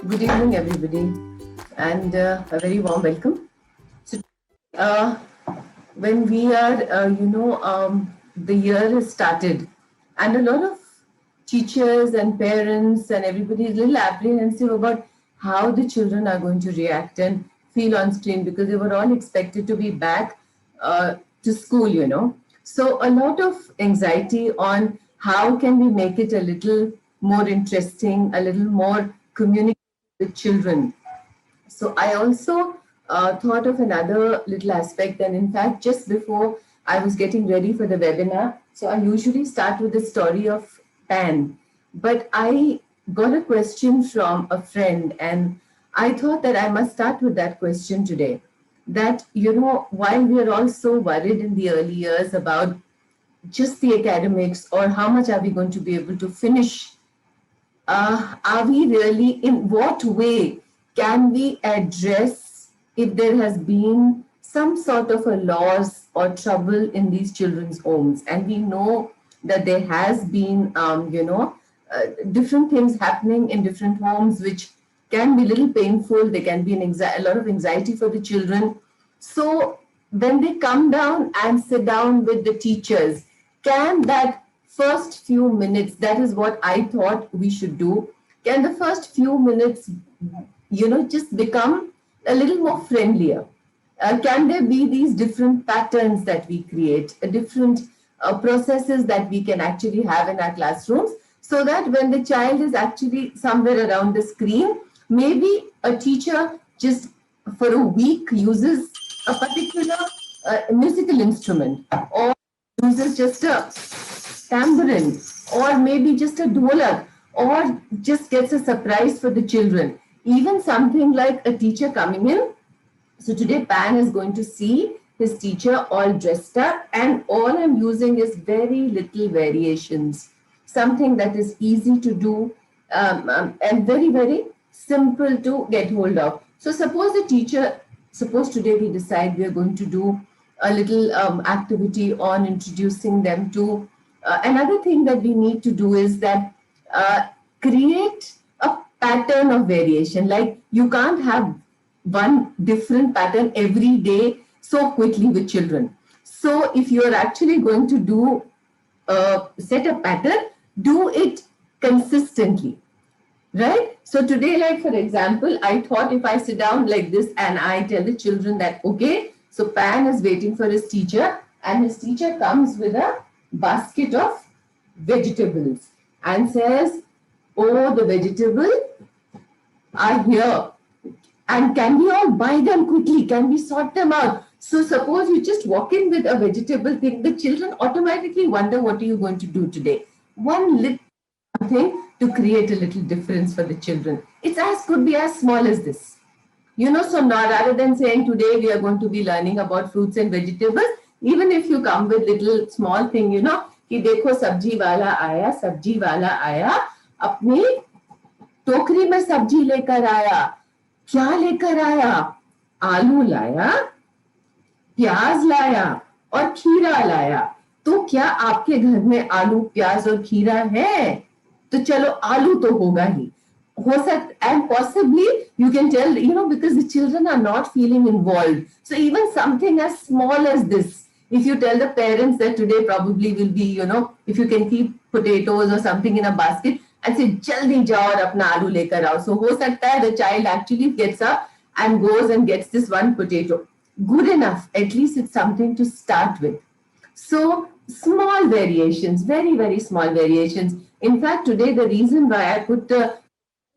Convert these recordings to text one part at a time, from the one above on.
Good evening, everybody, and a very warm welcome. So, uh, when we are, the year has started, and a lot of teachers and parents and everybody is a little apprehensive about how the children are going to react and feel on screen because they were all expected to be back to school. So, a lot of anxiety on how can we make it a little more interesting, a little more communicative with children. So I also thought of another little aspect, and in fact, just before I was getting ready for the webinar, so I usually start with the story of Pan, but I got a question from a friend, and I thought that I must start with that question today. That, while we are all so worried in the early years about just the academics or how much are we going to be able to finish, are we really, in what way can we address if there has been some sort of a loss or trouble in these children's homes? And we know that there has been, different things happening in different homes, which can be a little painful. There can be a lot of anxiety for the children. So when they come down and sit down with the teachers, can that first few minutes, that is what I thought we should do, can the first few minutes, just become a little more friendlier? Can there be these different patterns that we create, different processes that we can actually have in our classrooms, so that when the child is actually somewhere around the screen, maybe a teacher just for a week uses a particular musical instrument, or uses just a tambourine, or maybe just a dholak, or just gets a surprise for the children. Even something like a teacher coming in. So today Pan is going to see his teacher all dressed up, and all I'm using is very little variations. Something that is easy to do, and very, very simple to get hold of. So suppose today we decide we are going to do a little activity on introducing them to. Another thing that we need to do is that create a pattern of variation. Like, you can't have one different pattern every day so quickly with children. So if you're actually going to do set a pattern, do it consistently, right? So today, like for example, I thought if I sit down like this and I tell the children that, okay, so Pan is waiting for his teacher, and his teacher comes with a basket of vegetables and says, oh, the vegetables are here, and can we all buy them quickly? Can we sort them out? So suppose you just walk in with a vegetable thing, the children automatically wonder, what are you going to do today? One little thing to create a little difference for the children. Could be as small as this. So now, rather than saying today we are going to be learning about fruits and vegetables, even if you come with little small thing, कि देखो सब्जी वाला आया अपनी टोकरी में सब्जी लेकर आया, क्या लेकर आया? आलू लाया, प्याज लाया और खीरा लाया. तो क्या आपके घर में आलू, प्याज और खीरा है? तो चलो आलू तो होगा ही. And possibly you can tell, because the children are not feeling involved. So even something as small as this, if you tell the parents that today probably will be, if you can keep potatoes or something in a basket and say, jaldi jao aur apna aloo lekar aao. So ho sakta hai the child actually gets up and goes and gets this one potato. Good enough. At least it's something to start with. So small variations, very, very small variations. In fact, today the reason why I put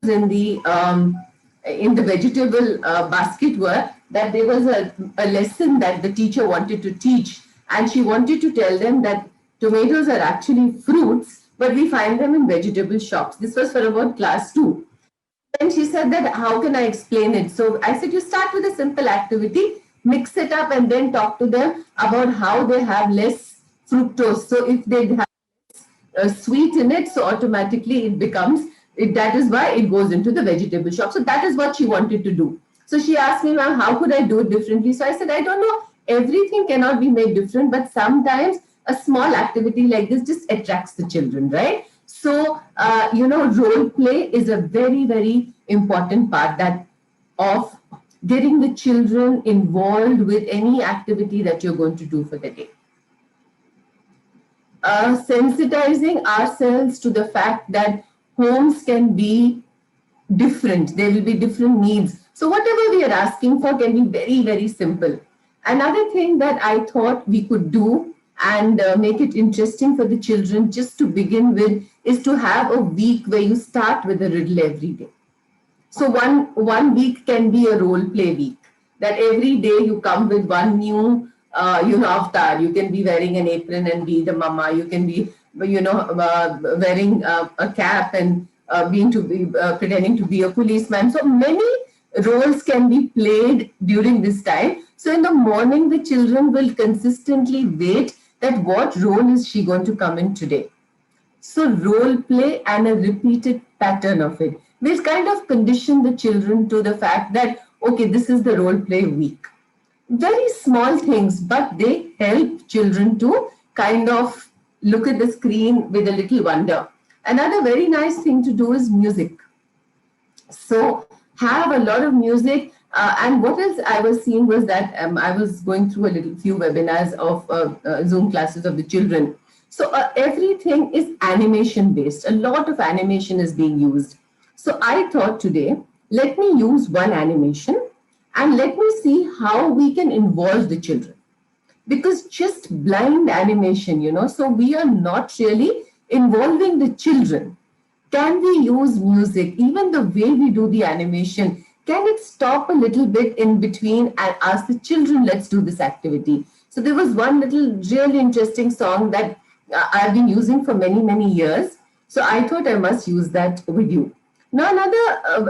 in the vegetable basket were that there was a lesson that the teacher wanted to teach, and she wanted to tell them that tomatoes are actually fruits, but we find them in vegetable shops. This was for about class 2. And she said that, how can I explain it? So I said, you start with a simple activity, mix it up, and then talk to them about how they have less fructose. So if they have sweet in it, so automatically it becomes, that is why it goes into the vegetable shop. So that is what she wanted to do. So she asked me, ma'am, how could I do it differently? So I said, I don't know. Everything cannot be made different, but sometimes a small activity like this just attracts the children, right? So, role play is a very, very important part that of getting the children involved with any activity that you're going to do for the day. Sensitizing ourselves to the fact that homes can be different. There will be different needs. So whatever we are asking for can be very, very simple. Another thing that I thought we could do and make it interesting for the children just to begin with is to have a week where you start with a riddle every day. So one week can be a role play week. That every day you come with one new avatar. You can be wearing an apron and be the mama. You can be wearing a cap and being to be pretending to be a policeman. So many roles can be played during this time. So in the morning, the children will consistently wait that what role is she going to come in today. So role play and a repeated pattern of it will kind of condition the children to the fact that, okay, this is the role play week. Very small things, but they help children to kind of look at the screen with a little wonder. Another very nice thing to do is music. So have a lot of music. And what else I was seeing was that I was going through a little few webinars of Zoom classes of the children. So everything is animation based. A lot of animation is being used. So I thought today, let me use one animation and let me see how we can involve the children. Because just blind animation, so we are not really involving the children. Can we use music, even the way we do the animation? Can it stop a little bit in between and ask the children, let's do this activity? So there was one little really interesting song that I've been using for many, many years. So I thought I must use that with you. Now,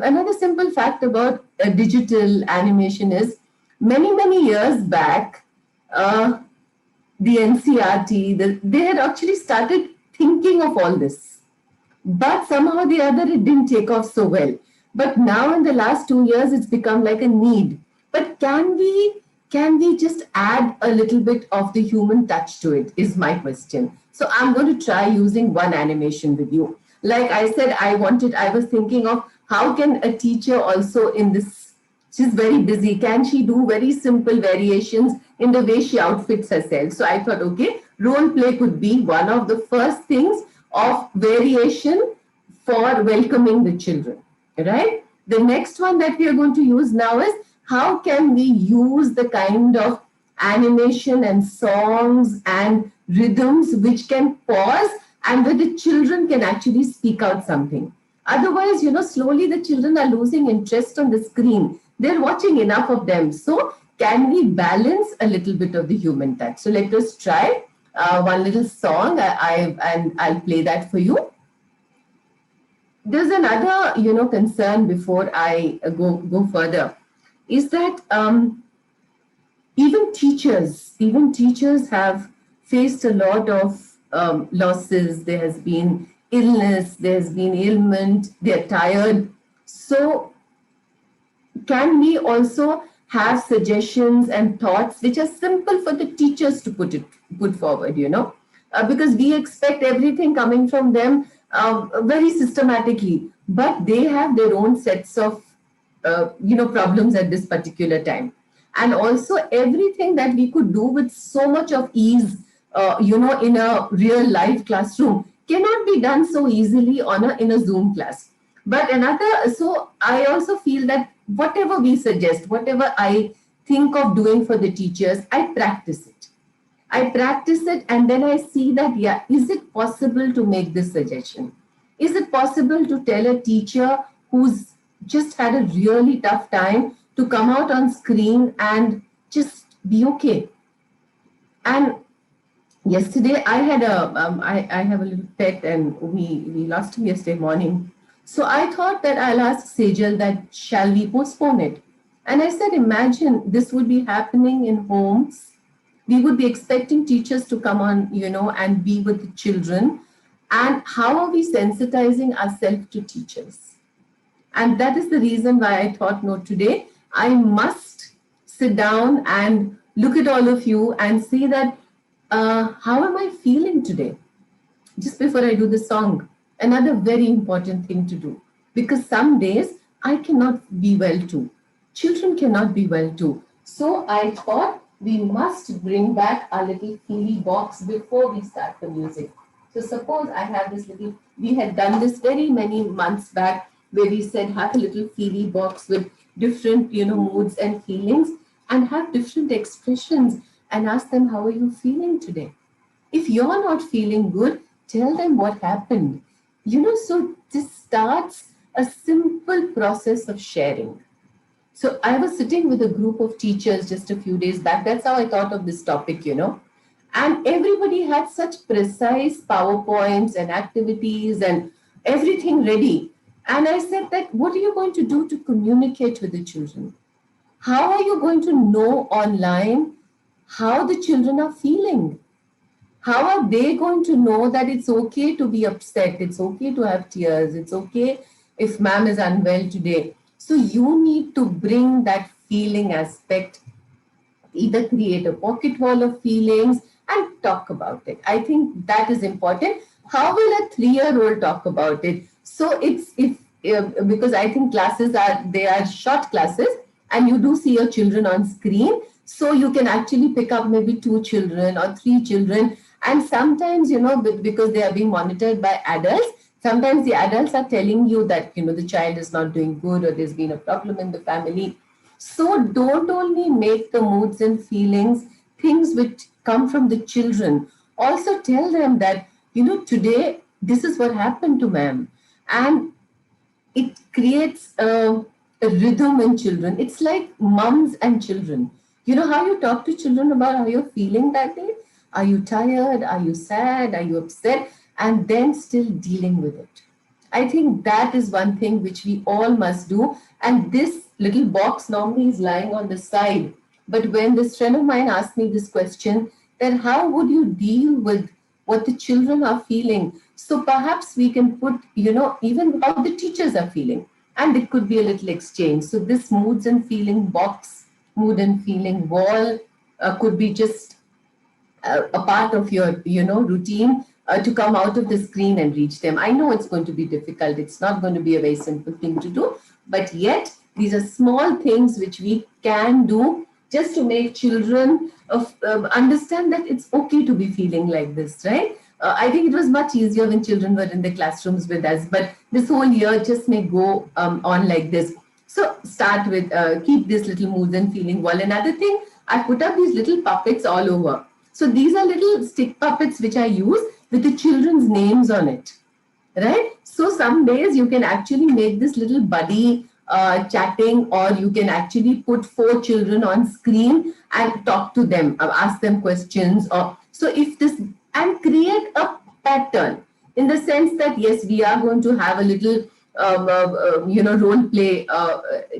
another simple fact about digital animation is many, many years back, the NCRT, they had actually started thinking of all this. But somehow the other, it didn't take off so well. But now in the last 2 years, it's become like a need. But can we just add a little bit of the human touch to it is my question. So I'm going to try using one animation with you. Like I said, I was thinking of how can a teacher also in this, she's very busy, can she do very simple variations in the way she outfits herself? So I thought, okay, role play could be one of the first things of variation for welcoming the children, right? The next one that we are going to use now is how can we use the kind of animation and songs and rhythms which can pause and where the children can actually speak out something. Otherwise, slowly the children are losing interest on the screen. They're watching enough of them. So can we balance a little bit of the human touch? So let us try one little song, and I'll play that for you. There's another, concern before I go further, is that even teachers have faced a lot of losses. There has been illness, there's been ailment, they're tired. So can we also have suggestions and thoughts which are simple for the teachers to put forward, because we expect everything coming from them very systematically, but they have their own sets of problems at this particular time. And also everything that we could do with so much of ease, in a real life classroom cannot be done so easily in a Zoom class. But so I also feel that whatever we suggest, whatever I think of doing for the teachers, I practice it. And then I see that, yeah, is it possible to make this suggestion? Is it possible to tell a teacher who's just had a really tough time to come out on screen and just be okay? And yesterday I had I have a little pet and we lost him yesterday morning. So I thought that I'll ask Sejal that shall we postpone it? And I said, imagine this would be happening in homes. We would be expecting teachers to come on, and be with the children. And how are we sensitizing ourselves to teachers? And that is the reason why I thought, no, today I must sit down and look at all of you and see that how am I feeling today? Just before I do the song. another very important thing to do, because some days I cannot be well too. Children cannot be well too. So I thought we must bring back our little feely box before we start the music. So suppose I have this little, we had done this very many months back where we said have a little feely box with different, moods and feelings, and have different expressions and ask them, how are you feeling today? If you're not feeling good, tell them what happened. So this starts a simple process of sharing. So I was sitting with a group of teachers just a few days back. That's how I thought of this topic. And everybody had such precise PowerPoints and activities and everything ready. And I said that, what are you going to do to communicate with the children? How are you going to know online how the children are feeling? How are they going to know that it's okay to be upset? It's okay to have tears. It's okay if ma'am is unwell today. So you need to bring that feeling aspect, either create a pocket wall of feelings and talk about it. I think that is important. How will a 3-year-old talk about it? So it's if because I think classes are short classes, and you do see your children on screen, so you can actually pick up maybe 2 children or 3 children, and sometimes because they are being monitored by adults, sometimes the adults are telling you that the child is not doing good or there's been a problem in the family. So don't only make the moods and feelings things which come from the children. Also tell them that, today this is what happened to ma'am. And it creates a rhythm in children. It's like mums and children. You know how you talk to children about how you're feeling that day? Are you tired? Are you sad? Are you upset? And then still dealing with it. I think that is one thing which we all must do. And this little box normally is lying on the side. But when this friend of mine asked me this question, then how would you deal with what the children are feeling? So perhaps we can put, even how the teachers are feeling. And it could be a little exchange. So this moods and feeling box, mood and feeling wall could be just a part of your routine to come out of the screen and reach them. I know it's going to be difficult. It's not going to be a very simple thing to do, but yet these are small things which we can do just to make children understand that it's okay to be feeling like this, right? I think it was much easier when children were in the classrooms with us, but this whole year just may go on like this. So start with keep this little moods and feeling wall. Another thing, I put up these little puppets all over. So these are little stick puppets which I use with the children's names on it, right? So some days you can actually make this little buddy chatting, or you can actually put 4 children on screen and talk to them, ask them questions, or so if this, and create a pattern in the sense that yes, we are going to have a little role play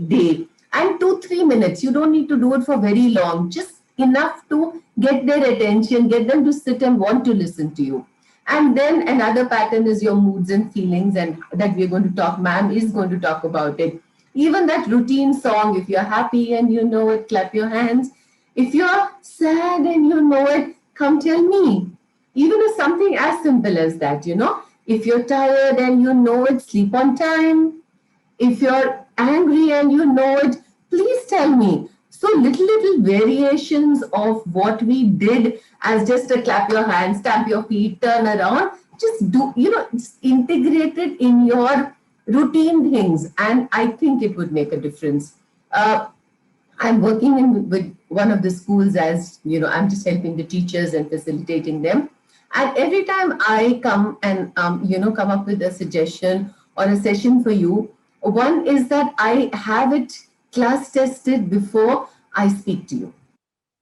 day, and 2-3 minutes. You don't need to do it for very long, just enough to get their attention, get them to sit and want to listen to you. And then another pattern is your moods and feelings, and that we're going to talk, ma'am is going to talk about it. Even that routine song, if you're happy and you know it, clap your hands. If you're sad and you know it, come tell me. Even if something as simple as that. If you're tired and you know it, sleep on time. If you're angry and you know it, please tell me. So little variations of what we did as just a clap your hands, stamp your feet, turn around, just do, just integrate it in your routine things. And I think it would make a difference. I'm working with one of the schools, as I'm just helping the teachers and facilitating them. And every time I come and come up with a suggestion or a session for you, one is that I have it class tested before I speak to you.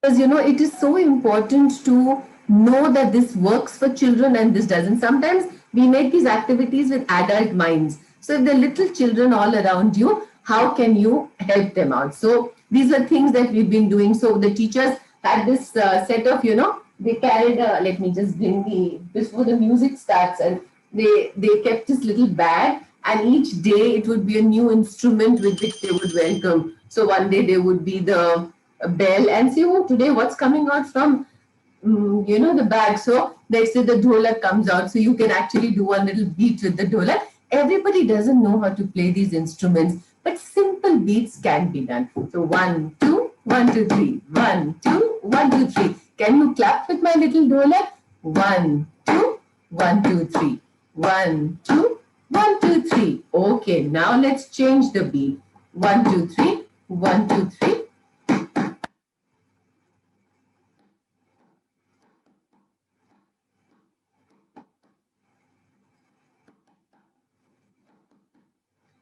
Because it is so important to know that this works for children and this doesn't. Sometimes we make these activities with adult minds. So if there are little children all around you, how can you help them out? So these are things that we've been doing. So the teachers had this set of, they carried, let me just bring before the music starts, and they kept this little bag, and each day it would be a new instrument with which they would welcome. So one day there would be the bell, and say, oh, today what's coming out from, the bag. So let's say the dholak comes out, so you can actually do one little beat with the dholak. Everybody doesn't know how to play these instruments, but simple beats can be done. So 1, 2, 1, 2, 3, 1, 2, 1, 2, 3. Can you clap with my little dholak? 1, 2, 1, 2, 3. 1, 2, 1, 2, 3. Okay, now let's change the beat. 1, 2, 3, 1, 2, 3.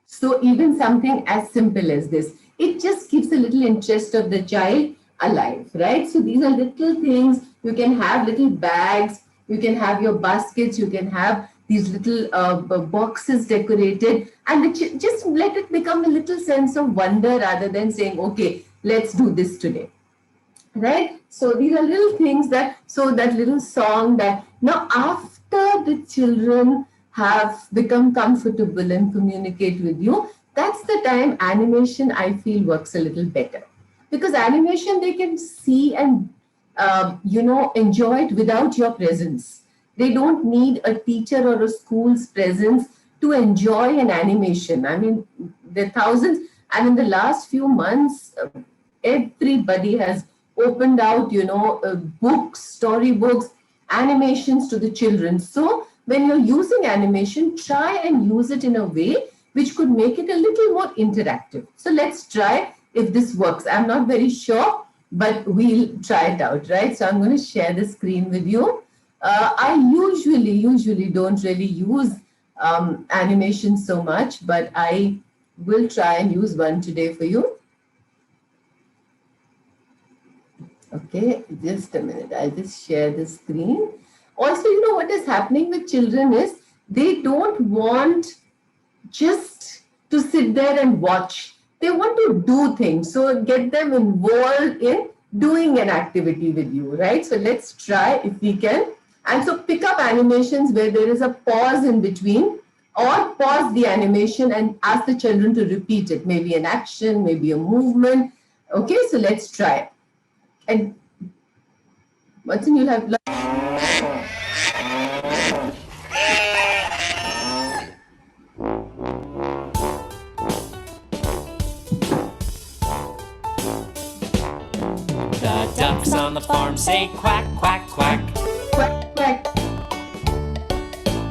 So even something as simple as this, it just keeps a little interest of the child alive, right? So these are little things. You can have little bags, you can have your baskets, you can have these little boxes decorated, and just let it become a little sense of wonder rather than saying, okay, let's do this today, right? So these are little things that, so that little song that now after the children have become comfortable and communicate with you, that's the time animation I feel works a little better, because animation they can see and enjoy it without your presence. They don't need a teacher or a school's presence to enjoy an animation. I mean, there are thousands, and in the last few months, everybody has opened out, books, storybooks, animations to the children. So when you're using animation, try and use it in a way which could make it a little more interactive. So let's try if this works. I'm not very sure, but we'll try it out, right? So I'm going to share the screen with you. I usually don't really use animation so much, but I will try and use one today for you. Okay, just a minute. I'll just share the screen. Also, what is happening with children is they don't want just to sit there and watch. They want to do things. So get them involved in doing an activity with you, right? So let's try if we can. And so pick up animations where there is a pause in between, or pause the animation and ask the children to repeat it. Maybe an action, maybe a movement. Okay, so let's try. And Watson, you'll have. The ducks on the farm say quack, quack, quack. Quack, quack.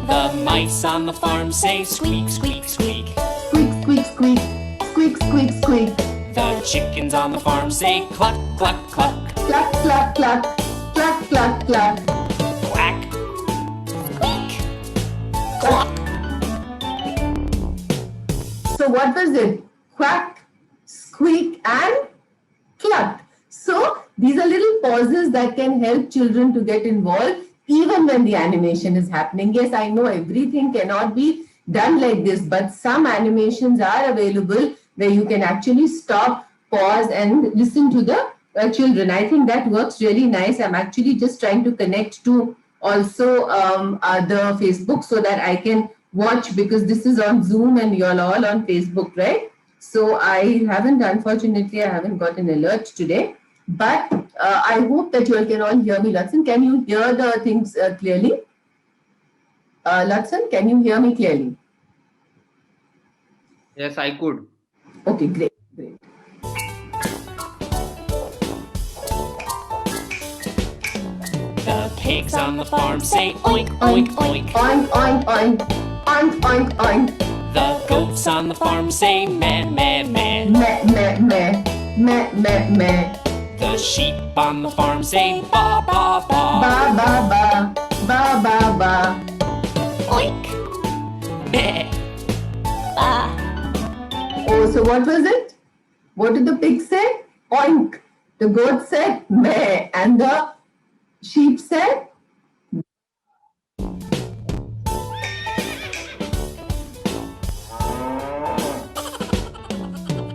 The mice on the farm say squeak, squeak, squeak. Squeak, squeak, squeak. Squeak, squeak, squeak. The chickens on the farm say cluck, cluck, cluck. Cluck, cluck, cluck. Cluck, cluck, cluck. Quack, squeak, cluck. So what was it? Quack, squeak, and cluck. So these are little pauses that can help children to get involved even when the animation is happening. Yes, I know everything cannot be done like this, but some animations are available where you can actually stop, pause, and listen to the children. I think that works really nice. I'm actually just trying to connect to also the Facebook so that I can watch, because this is on Zoom and you're all on Facebook, right? So unfortunately, I haven't got an alert today. But I hope that you all can all hear me. Lutsen, can you hear the things clearly? Lutsen, can you hear me clearly? Yes, I could. Okay, great, great. The pigs on the farm say oink, oink, oink. Oink, oink, oink. Oink, oink, oink. The goats on the farm say meh, meh, meh. Meh, meh, meh. Meh, meh, meh. The sheep on the farm say ba, ba, ba. Ba, ba, ba. Ba, ba, ba. Oink, meh, ba. Oh, so what was it? What did the pig say? Oink. The goat said meh. And the sheep said?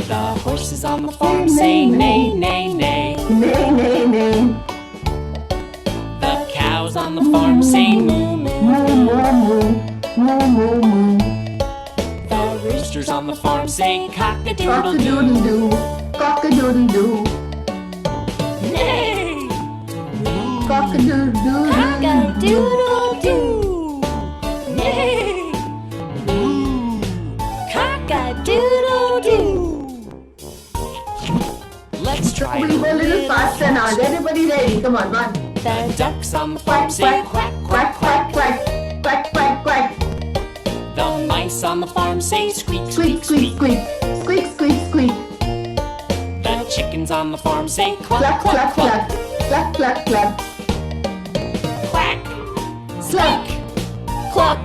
The horses on the farm say neigh, neigh, neigh. Neigh, neigh, neigh. The cows on the farm say moo, moo, Moo, moo, moo. Moo, moo, moo. The roosters on the farm say Cock-a-doodle-doo. cock-a-doodle-doo. Cock-a-doodle-doo. Neigh, Cock-a-doodle-doo. cock-a-doodle. Let's try We it go a little faster now. Is everybody ready? Come on, one. The ducks on the farm Quack, say quack, quack, quack, quack, quack, quack. quack, quack, quack. The mice on the farm say squeak, Squeak, squeak, squeak, squeak. squeak. Squeak, squeak, squeak. The chickens on the farm say cluck, Cluck, cluck, cluck, cluck. cluck. Cluck, cluck, cluck. Quack, Cluck. cluck.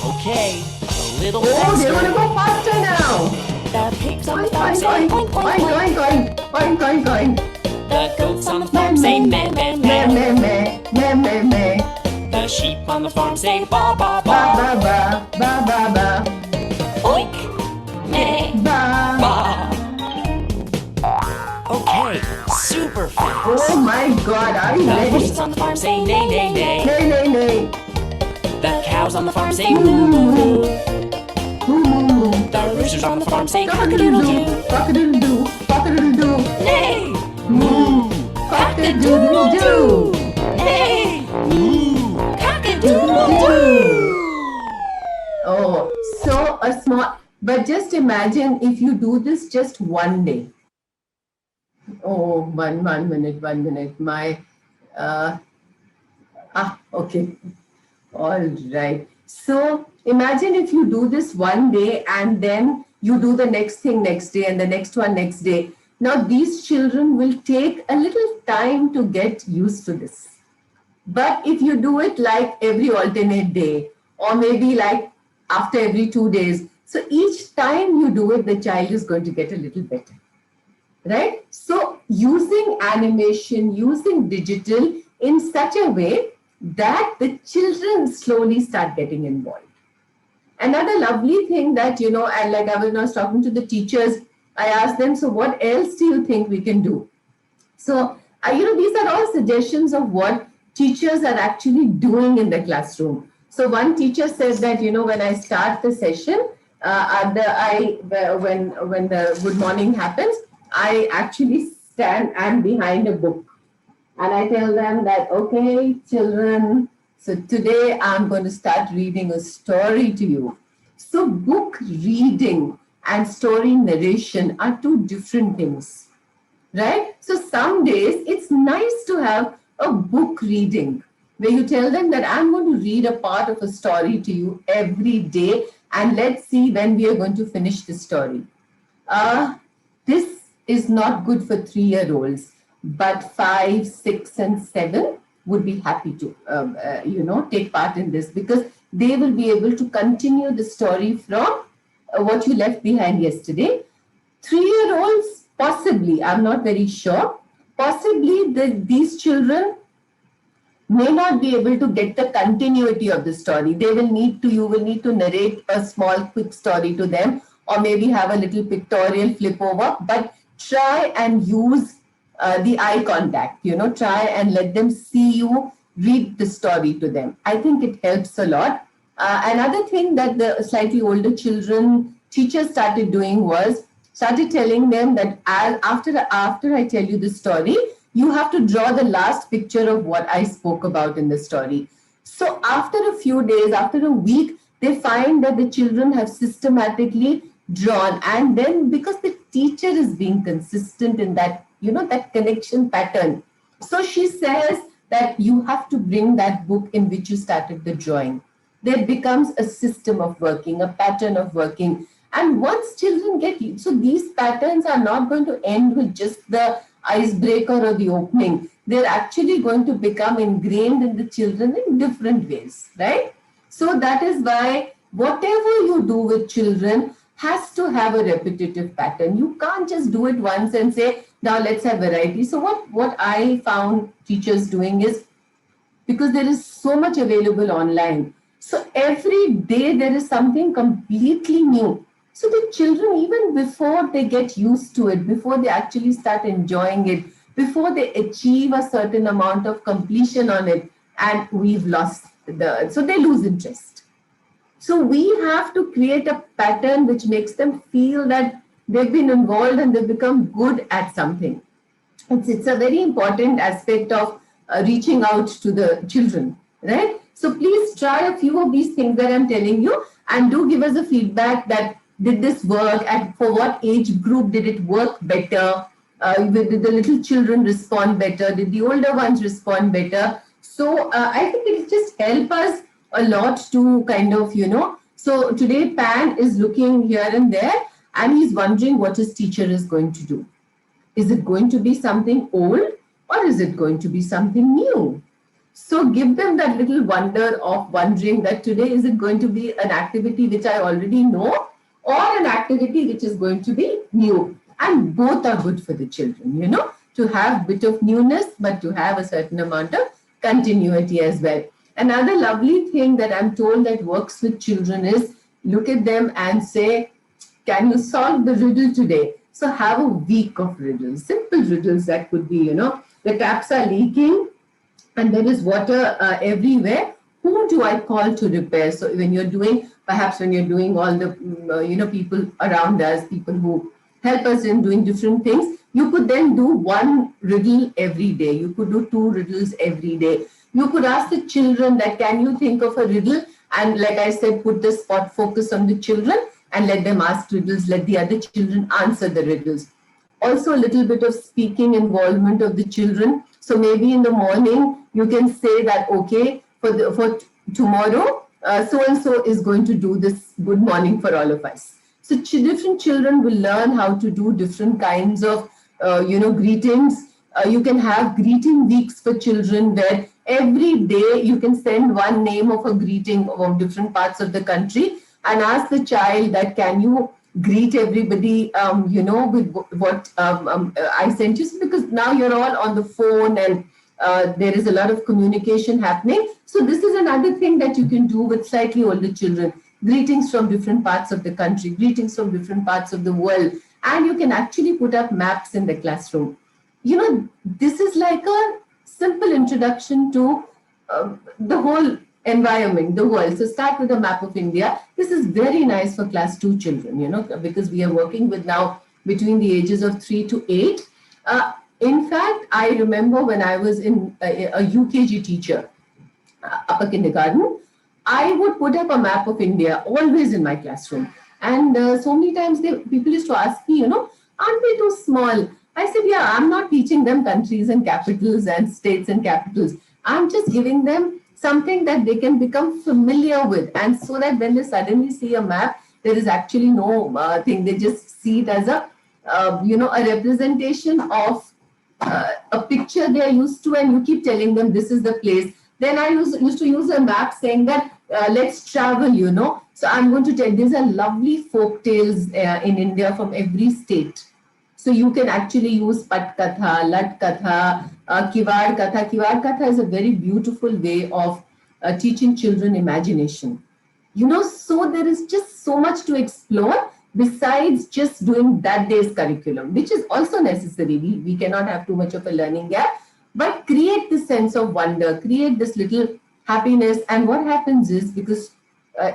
Okay, a little Oh, they want to faster. go faster now. The pigs on the Oink, farm oink, say oink. oink, Oink, oink, oink. oink, oink. Oink, oink, oink. The goats on the farm say meh, meh, Meh, meh. meh, meh. Meh, meh, meh. The sheep on the farm say ba, ba, Ba, ba. ba, ba. Ba, ba, ba. Oink, meh, Ba. ba. Okay, super fast. Oh my God, are you The ready? horses on the farm say neigh, neigh, neigh. Nay, nay, nay. The cows on the farm say moo, moo, moo. Moo, moo, moo. The roosters on the farm say cock-a-doodle-doo. Cock-a-doodle-doo. Cock-a-doodle-doo. Neigh, Moo. cock-a-doodle-doo. Neigh, moo, cock-a-doodle-doo. Oh, so a small, but just imagine if you do this just one day. Oh, one minute. Okay. All right. So imagine if you do this one day and then you do the next thing next day and the next one next day. Now, these children will take a little time to get used to this. But if you do it like every alternate day, or maybe like after every 2 days, so each time you do it, the child is going to get a little better. Right? So using animation, using digital in such a way that the children slowly start getting involved. Another lovely thing that, and like I was talking to the teachers, I asked them, so what else do you think we can do? So, these are all suggestions of what teachers are actually doing in the classroom. So, one teacher said that, when I start the session, when the good morning happens, I actually I'm behind a book. And I tell them that, okay, children, so today I'm going to start reading a story to you. So, book reading and story narration are two different things, right? So some days it's nice to have a book reading where you tell them that I'm going to read a part of a story to you every day and let's see when we are going to finish the story. This is not good for 3-year-olds, but 5, 6, and 7 would be happy to, take part in this because they will be able to continue the story from what you left behind yesterday. 3-year-olds, possibly, I'm not very sure, possibly these children may not be able to get the continuity of the story. You will need to narrate a small, quick story to them, or maybe have a little pictorial flip over, but try and use the eye contact, try and let them see you read the story to them. I think it helps a lot. Another thing that the slightly older children teachers started doing was started telling them that after I tell you the story, you have to draw the last picture of what I spoke about in the story. So after a few days, after a week, they find that the children have systematically drawn, and then because the teacher is being consistent in that, that connection pattern. So she says that you have to bring that book in which you started the drawing. There becomes a system of working, a pattern of working. And once children get used, so these patterns are not going to end with just the icebreaker or the opening. They're actually going to become ingrained in the children in different ways, right? So that is why whatever you do with children has to have a repetitive pattern. You can't just do it once and say, now let's have variety. So what I found teachers doing is, because there is so much available online, so every day there is something completely new. So the children, even before they get used to it, before they actually start enjoying it, before they achieve a certain amount of completion on it, and we've lost so they lose interest. So we have to create a pattern which makes them feel that they've been involved and they've become good at something. It's a very important aspect of reaching out to the children, right? So please try a few of these things that I'm telling you and do give us a feedback that did this work, and for what age group did it work better? Did the little children respond better? Did the older ones respond better? So I think it just help us a lot to kind of, so today Pan is looking here and there, and he's wondering what his teacher is going to do. Is it going to be something old, or is it going to be something new? So give them that little wonder of wondering that today is it going to be an activity which I already know, or an activity which is going to be new. And both are good for the children, to have a bit of newness, but to have a certain amount of continuity as well. Another lovely thing that I'm told that works with children is look at them and say, can you solve the riddle today? So have a week of riddles, simple riddles that could be, the taps are leaking and there is water everywhere. Whom do I call to repair? So when you're doing, perhaps when you're doing all the, people around us, people who help us in doing different things, you could then do one riddle every day. You could do two riddles every day. You could ask the children that, can you think of a riddle? And like I said, put the spot focus on the children and let them ask riddles, let the other children answer the riddles. Also, a little bit of speaking involvement of the children. So maybe in the morning, you can say that, okay, for tomorrow, so and so is going to do this good morning for all of us. So different children will learn how to do different kinds of, greetings. You can have greeting weeks for children where every day you can send one name of a greeting from different parts of the country and ask the child that, can you greet everybody, with what I sent you, because now you're all on the phone and there is a lot of communication happening. So this is another thing that you can do with slightly older children. Greetings from different parts of the country, greetings from different parts of the world. And you can actually put up maps in the classroom. This is like a simple introduction to the whole environment, the world. So start with a map of India. This is very nice for class 2 children, because we are working with now between the ages of 3 to 8. In fact, I remember when I was in a UKG teacher, upper kindergarten, I would put up a map of India always in my classroom. And so many times people used to ask me, aren't they too small? I said, yeah, I'm not teaching them countries and capitals and states and capitals. I'm just giving them something that they can become familiar with. And so that when they suddenly see a map, there is actually no thing. They just see it as a representation of a picture they are used to, and you keep telling them this is the place. Then I used to use a map saying that let's travel, So I'm going to tell, these are lovely folk tales in India from every state. So you can actually use Pat Katha, Lat Katha, Kivad Katha. Kivad Katha is a very beautiful way of teaching children imagination. So there is just so much to explore besides just doing that day's curriculum, which is also necessary. We cannot have too much of a learning gap, but create this sense of wonder, create this little happiness. And what happens is, because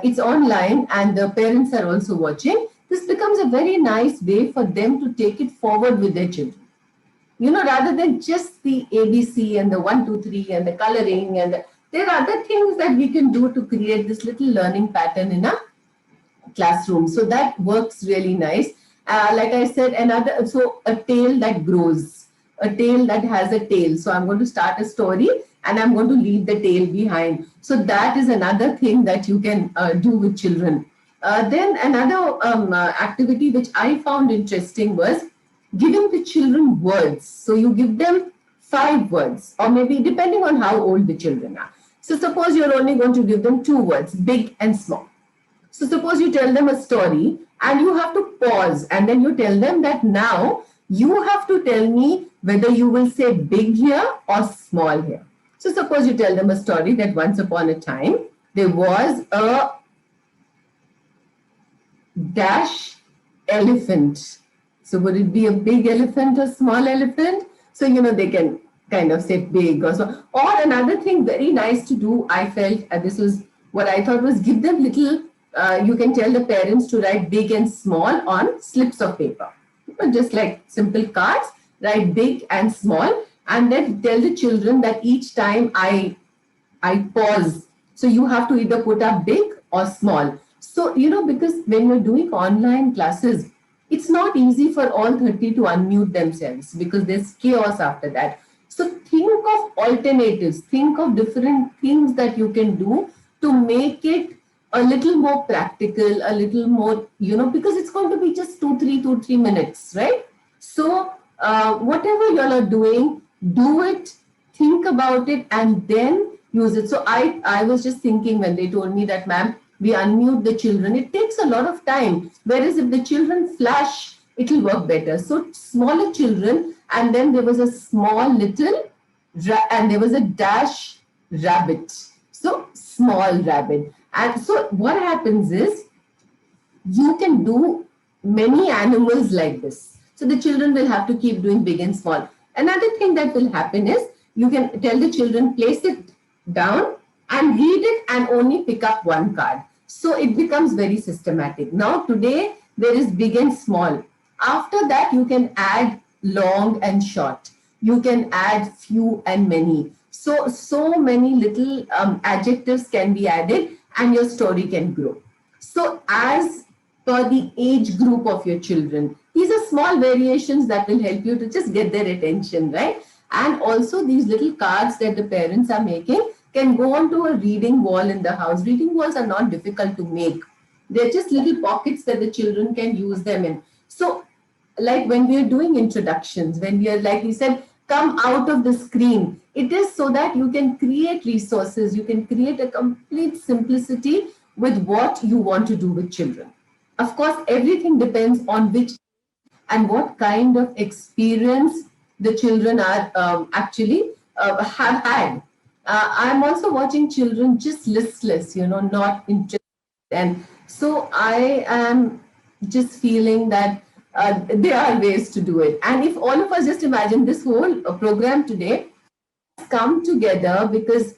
it's online and the parents are also watching, this becomes a very nice way for them to take it forward with their children. Rather than just the ABC and the 1, 2, 3 and the coloring, and there are other things that we can do to create this little learning pattern in a classroom. So that works really nice. Like I said, a tale that grows, a tale that has a tail. So I'm going to start a story and I'm going to leave the tail behind. So that is another thing that you can do with children. Then another activity which I found interesting was giving the children words. So you give them 5 words, or maybe depending on how old the children are. So suppose you're only going to give them 2 words, big and small. So suppose you tell them a story and you have to pause, and then you tell them that now you have to tell me whether you will say big here or small here. So suppose you tell them a story that once upon a time there was a dash elephant. So would it be a big elephant or small elephant? So, they can kind of say big or so. Or another thing very nice to do, I felt, and this was what I thought, was give them little, you can tell the parents to write big and small on slips of paper. Just like simple cards, write big and small, and then tell the children that each time I pause, so you have to either put up big or small. So, because when you're doing online classes, it's not easy for all 30 to unmute themselves because there's chaos after that. So, think of alternatives, think of different things that you can do to make it a little more practical, a little more, because it's going to be just 2, 3 minutes, right? So, whatever y'all are doing, do it, think about it, and then use it. So, I was just thinking when they told me that, ma'am, we unmute the children, it takes a lot of time. Whereas if the children flash, it will work better. So, smaller children, and then there was a small little, and there was a dash rabbit. So, small rabbit. And so, what happens is, you can do many animals like this. So the children will have to keep doing big and small. Another thing that will happen is you can tell the children place it down and read it and only pick up one card. So it becomes very systematic. Now today there is big and small. After that you can add long and short. You can add few and many. So many little adjectives can be added and your story can grow. So, as per the age group of your children, these are small variations that will help you to just get their attention, right? And also, these little cards that the parents are making can go onto a reading wall in the house. Reading walls are not difficult to make, they're just little pockets that the children can use them in. So, like when we are doing introductions, when we are, like we said, come out of the screen, it is so that you can create resources, you can create a complete simplicity with what you want to do with children. Of course, everything depends on which and what kind of experience the children are actually have had. I'm also watching children just listless, not interested. And so I am just feeling that there are ways to do it. And if all of us just imagine this whole program today come together because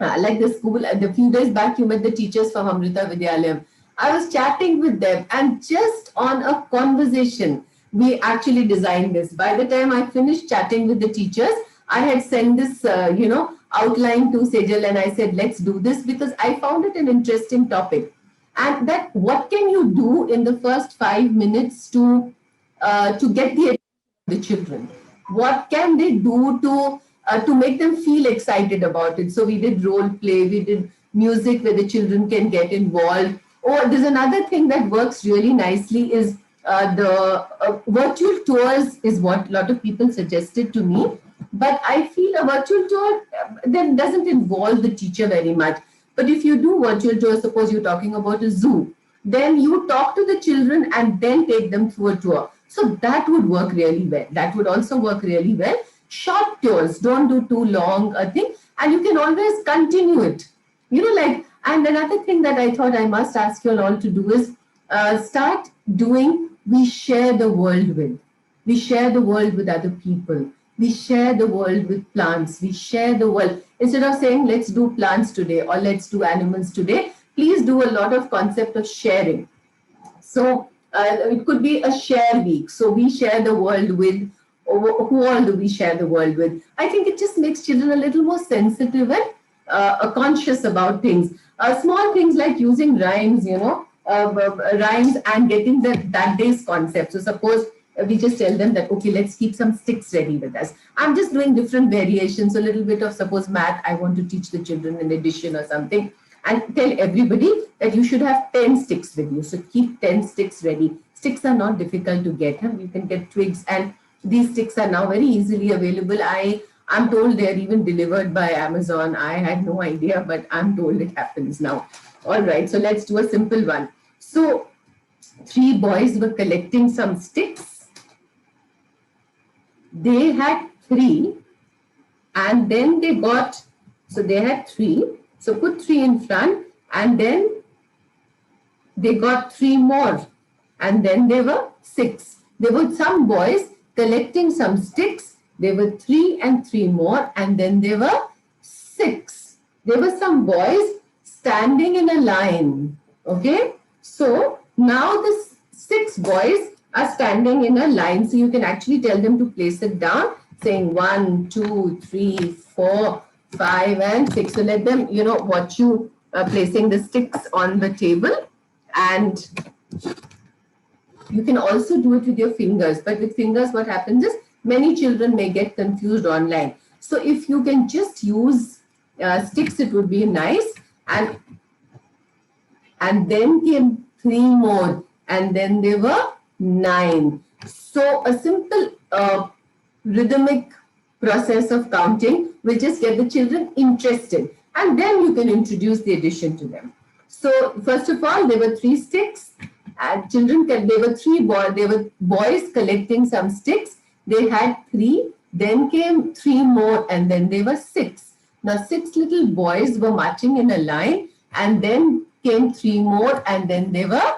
like the school, the few days back, you met the teachers from Amrita Vidyalayam. I was chatting with them, and just on a conversation, we actually designed this. By the time I finished chatting with the teachers, I had sent this, outline to Sejal, and I said, let's do this because I found it an interesting topic. And that what can you do in the first 5 minutes to get the attention of the children? What can they do to make them feel excited about it? So we did role play, we did music where the children can get involved. Or there's another thing that works really nicely is the virtual tours is what a lot of people suggested to me. But I feel a virtual tour that doesn't involve the teacher very much. But if you do virtual tours, suppose you're talking about a zoo, then you talk to the children and then take them through a tour. So that would work really well. That would also work really well. Short tours, don't do too long a thing, and you can always continue it. And another thing that I thought I must ask you all to do is start doing we share the world with. We share the world with other people. We share the world with plants. We share the world. Instead of saying, let's do plants today or let's do animals today, please do a lot of concept of sharing. So it could be a share week. So we share the world with, who all do we share the world with? I think it just makes children a little more sensitive and conscious about things. Small things like using rhymes, rhymes and getting that day's concept. So suppose we just tell them that, okay, let's keep some sticks ready with us. I'm just doing different variations, a little bit of, suppose, math, I want to teach the children an addition or something, and tell everybody that you should have 10 sticks with you. So keep 10 sticks ready. Sticks are not difficult to get. Huh? You can get twigs, and these sticks are now very easily available. I'm told they're even delivered by Amazon. I had no idea, but I'm told it happens now. All right, so let's do a simple one. So 3 boys were collecting some sticks. They had 3, and then they got, so they had 3. So put 3 in front, and then they got 3 more, and then they were 6. There were some boys collecting some sticks. There were 3 and 3 more, and then there were 6. There were some boys standing in a line. Okay, so now the 6 boys are standing in a line. So you can actually tell them to place it down, saying 1, 2, 3, 4, 5, and 6. So let them, watch you placing the sticks on the table. And you can also do it with your fingers, but with fingers what happens is many children may get confused online. So if you can just use sticks, it would be nice. And then came three more, and then there were nine. So a simple rhythmic process of counting will just get the children interested, and then you can introduce the addition to them. So first of all, there were three sticks, and there were there were boys collecting some sticks. They had three, then came three more, and then there were six. Now six little boys were marching in a line, and then came three more, and then there were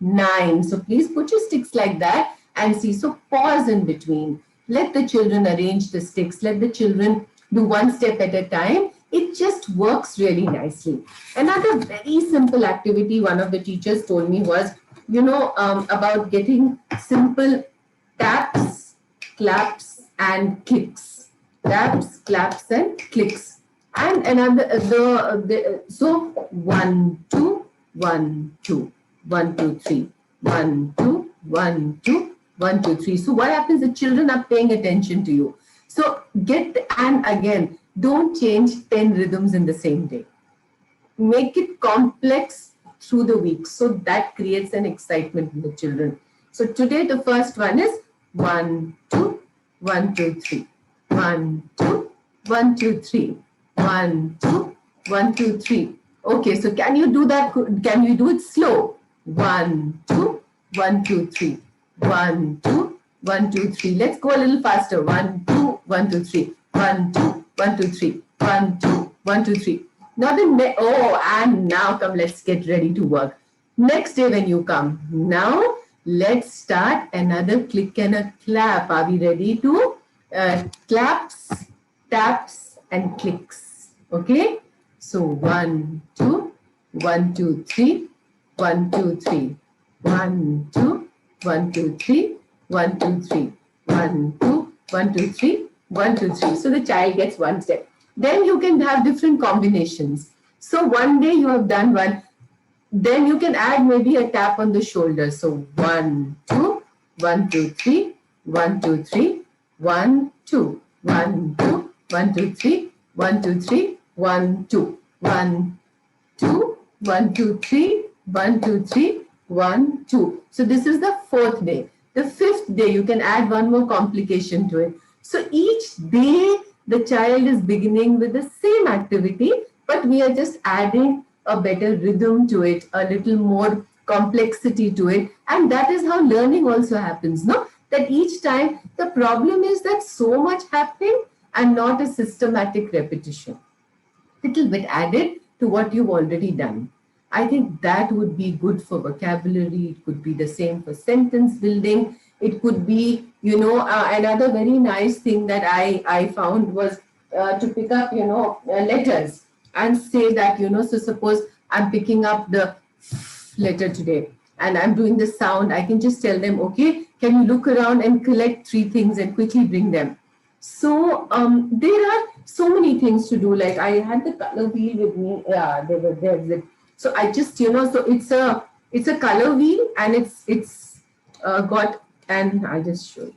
nine. So please put your sticks like that and see. So pause in between. Let the children arrange the sticks. Let the children do one step at a time. It just works really nicely. Another very simple activity one of the teachers told me was, about getting simple taps, claps, and clicks. Taps, claps, and clicks. And another, so 1, 2, 1, 2, 1, 2, 3, 1, 2, 1, 2, 1, 2, 3. So what happens? The children are paying attention to you. So and again, don't change 10 rhythms in the same day. Make it complex through the week. So that creates an excitement in the children. So today the first one is 1, 2, 1, 2, 3. 1, 2, 1, 2, 3. 1, 2, 1, 2, 3. Okay, so can you do that? Can we do it slow? 1, 2, 1, 2, 3. 1, 2, 1, 2, 3. Let's go a little faster. 1, 2, 1, 2, 3. 1, 2, 1, 2, 3. 1, 2, 1, 2, 3. Now and now come, let's get ready to work. Next day when you come, now let's start another click and a clap. Are we ready to claps, taps, and clicks? Okay. So 1, 2, 1, 2, 3, 1, 2, 3, 1, 2, 1, 2, 3, 1, 2, 3, 1, 2, 1, 2, 3, 1, 2, 3. So the child gets one step. Then you can have different combinations. So one day you have done one, then you can add maybe a tap on the shoulder. So 1, 2, 1, 2, 3, 1, 2, 3, 1, 2, 1, 2, 1, 2, 3, 1, 2, 3, 1, 2, 1, 2, 1, 2, 3, 1, 2, 3, 1, 2. So this is the fourth day. The fifth day, you can add one more complication to it. So each day, the child is beginning with the same activity, but we are just adding a better rhythm to it, a little more complexity to it. And that is how learning also happens, no? That each time, the problem is that so much happening and not a systematic repetition. Little bit added to what you've already done. I think that would be good for vocabulary. It could be the same for sentence building. It could be, another very nice thing that I found was to pick up, letters and say that, so suppose I'm picking up the letter today and I'm doing the sound, I can just tell them, okay, can you look around and collect three things and quickly bring them. So there are so many things to do. Like I had the color wheel with me. Yeah, they were there. So I just, so it's a color wheel and it's got, and I'll just show you.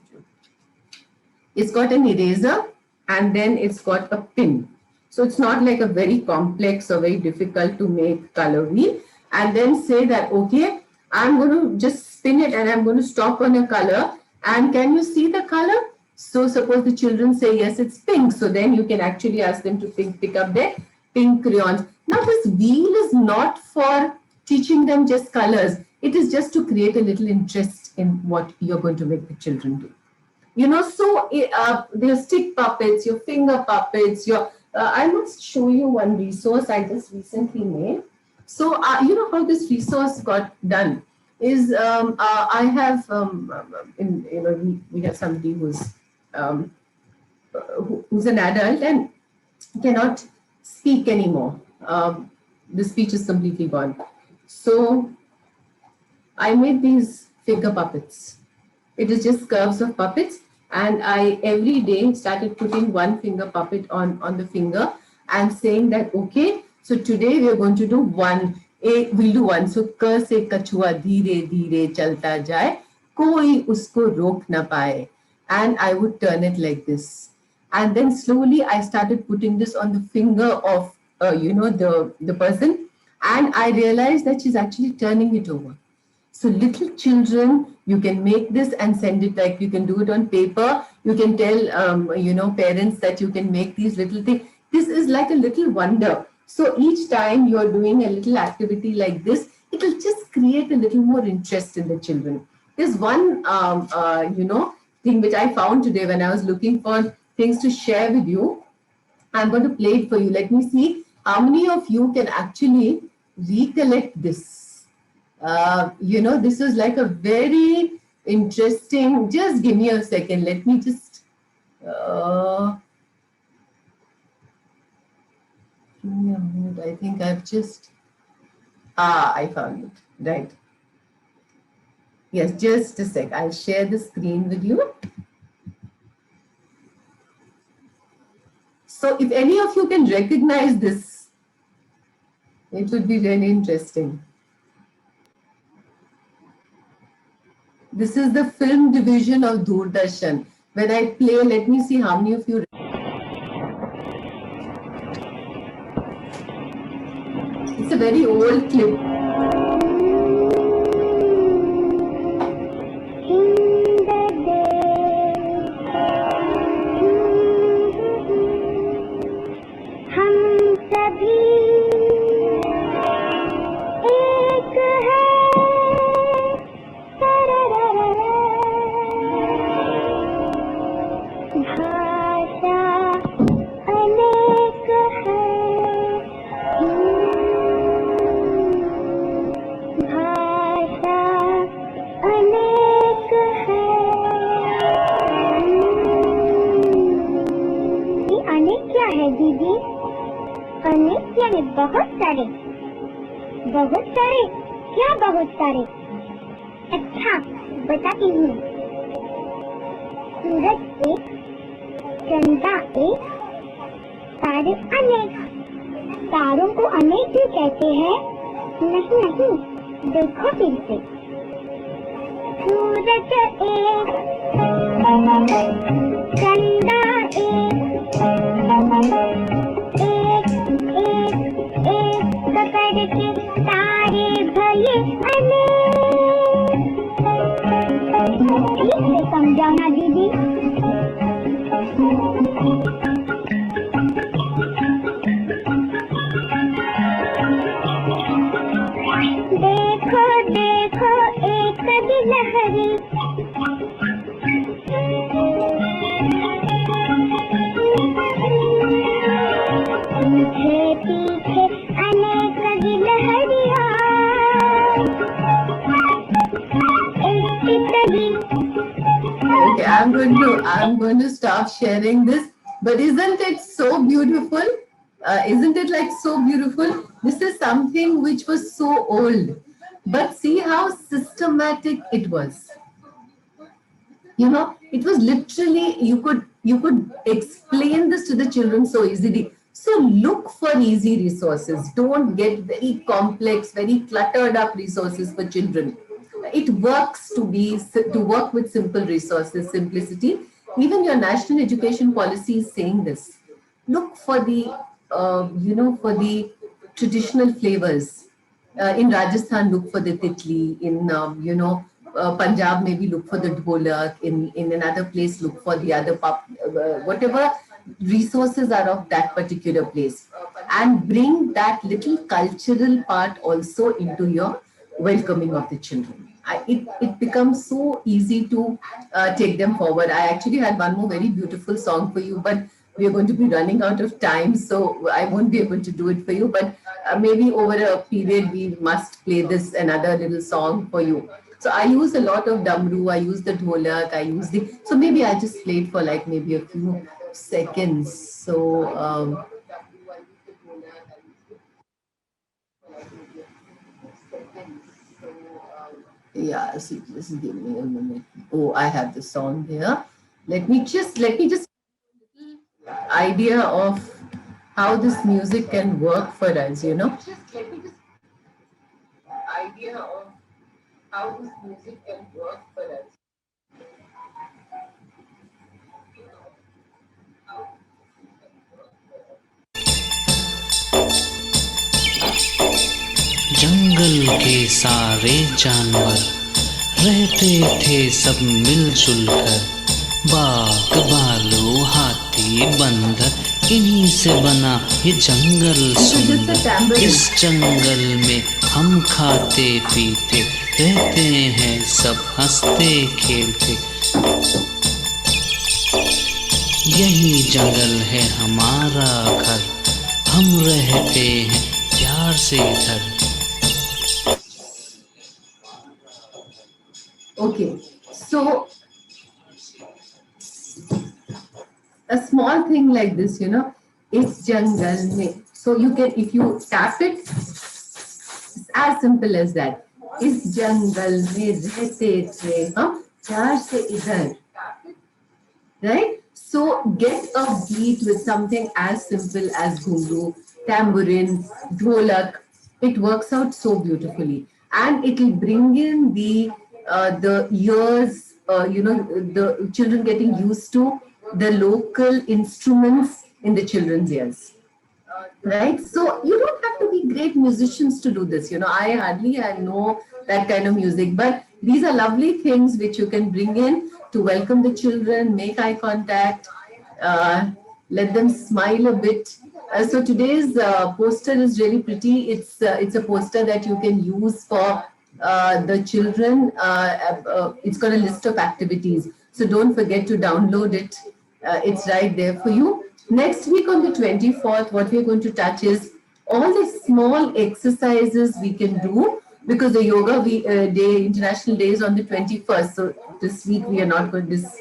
It's got an eraser and then it's got a pin. So it's not like a very complex or very difficult to make color wheel. And then say that, okay, I'm going to just spin it and I'm going to stop on a color. And can you see the color? So suppose the children say, yes, it's pink. So then you can actually ask them to pick up their pink crayons. Now this wheel is not for teaching them just colors. It is just to create a little interest in what you're going to make the children do. So their stick puppets, your finger puppets, I must show you one resource I just recently made. So, how this resource got done is I have, we have somebody who's an adult and cannot speak anymore. The speech is completely gone. So I made these finger puppets. It is just curves of puppets, and I every day started putting one finger puppet on the finger and saying that, okay, so today we are going to do one we'll do one. So क से कछुआ धीरे धीरे चलता जाए, कोई उसको रोक ना पाए. And I would turn it like this. And then slowly I started putting this on the finger of, the person. And I realized that she's actually turning it over. So little children, you can make this and send it, like you can do it on paper. You can tell, parents that you can make these little things. This is like a little wonder. So each time you're doing a little activity like this, it will just create a little more interest in the children. There's one, thing which I found today when I was looking for things to share with you. I'm going to play it for you. Let me see how many of you can actually recollect this. This was like a very interesting. Just give me a second. Let me just. Uh, Give me a minute. I think I've just. I found it. Right. Yes, just a sec. I'll share the screen with you. So, if any of you can recognize this, it would be really interesting. This is the film division of Doordarshan. When I play, let me see how many of you. It's a very old clip. बहुत सारे क्या बहुत सारे अच्छा बताती हूँ सूरज एक चंदा एक तारे अनेक तारों को अनेक भी कहते हैं नहीं देखो फिर से सूरज एक चंदा एक के तारे भले ठीक से समझाना दीदी देखो देखो एक गिलहरी पीछे पीछे अनेक गिलहरियाँ Okay, I'm going to stop sharing this. But isn't it so beautiful? Isn't it like so beautiful? This is something which was so old, but see how systematic it was. It was literally you could explain this to the children so easily. So look for easy resources. Don't get very complex, very cluttered up resources for children. It works to work with simple resources, simplicity. Even your national education policy is saying this. Look for the for the traditional flavors. In Rajasthan, look for the titli. In Punjab, maybe look for the dholak. In another place, look for the other whatever resources are of that particular place, and bring that little cultural part also into your welcoming of the children. It becomes so easy to take them forward. I actually had one more very beautiful song for you, but we are going to be running out of time, so I won't be able to do it for you. But maybe over a period, we must play this another little song for you. So I use a lot of damru, I use the dholak, so maybe I just play it for like maybe a few seconds. So, yeah, see, just give me a minute. Oh, I have the song here. Let me just idea of how this music can work for us. idea of how this music can work for us. जंगल के सारे जानवर रहते थे सब मिलजुल कर। बाघ, भालू, हाथी, बंदर, इन्हीं से बना ये जंगल सुंदर। इस जंगल में हम खाते पीते रहते हैं सब हंसते खेलते। यही जंगल है हमारा घर, हम रहते हैं प्यार से इधर। Okay, so a small thing like this, it's jungle mein. So you can, if you tap it, it's as simple as that. इस जंगल में रहते थे हम प्यार से इधर, right? So get a beat with something as simple as ghungu, tambourine, dholak. It works out so beautifully, and it will bring in the ears. The children getting used to the local instruments in the children's ears, right? So you don't have to be great musicians to do this. I know that kind of music, but these are lovely things which you can bring in to welcome the children, make eye contact, let them smile a bit. So today's poster is really pretty. It's a poster that you can use for the children. It's got a list of activities, so don't forget to download it. It's right there for you. Next week on the 24th, what we're going to touch is all the small exercises we can do, because the day, International Day, is on the 21st. So this week we are not going, this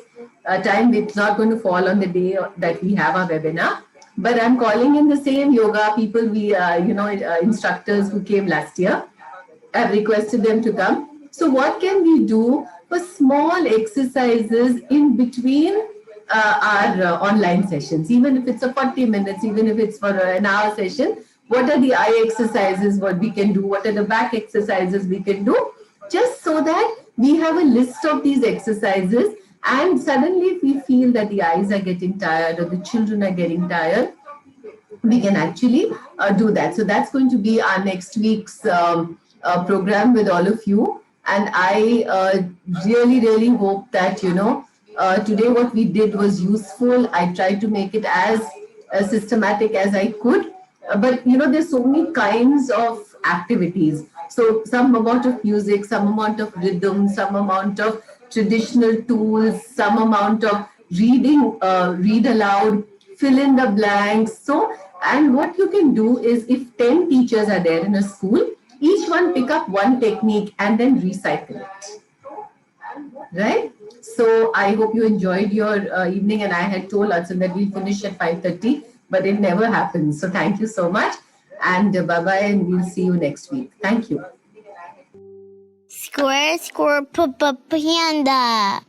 time it's not going to fall on the day that we have our webinar. But I'm calling in the same yoga people, instructors who came last year. I've requested them to come. So what can we do for small exercises in between our online sessions? Even if it's a 40 minutes, even if it's for an hour session, what are the eye exercises what we can do? What are the back exercises we can do? Just so that we have a list of these exercises, and suddenly if we feel that the eyes are getting tired or the children are getting tired, we can actually do that. So that's going to be our next week's program with all of you. And I really, really hope that, today what we did was useful. I tried to make it as systematic as I could. But, there's so many kinds of activities. So some amount of music, some amount of rhythm, some amount of traditional tools, some amount of reading, read aloud, fill in the blanks. So, and what you can do is, if 10 teachers are there in a school, each one pick up one technique and then recycle it. Right? So I hope you enjoyed your evening, and I had told Arjun that we'll finish at 5:30, but it never happens. So thank you so much, and bye-bye, and we'll see you next week. Thank you. Square Panda.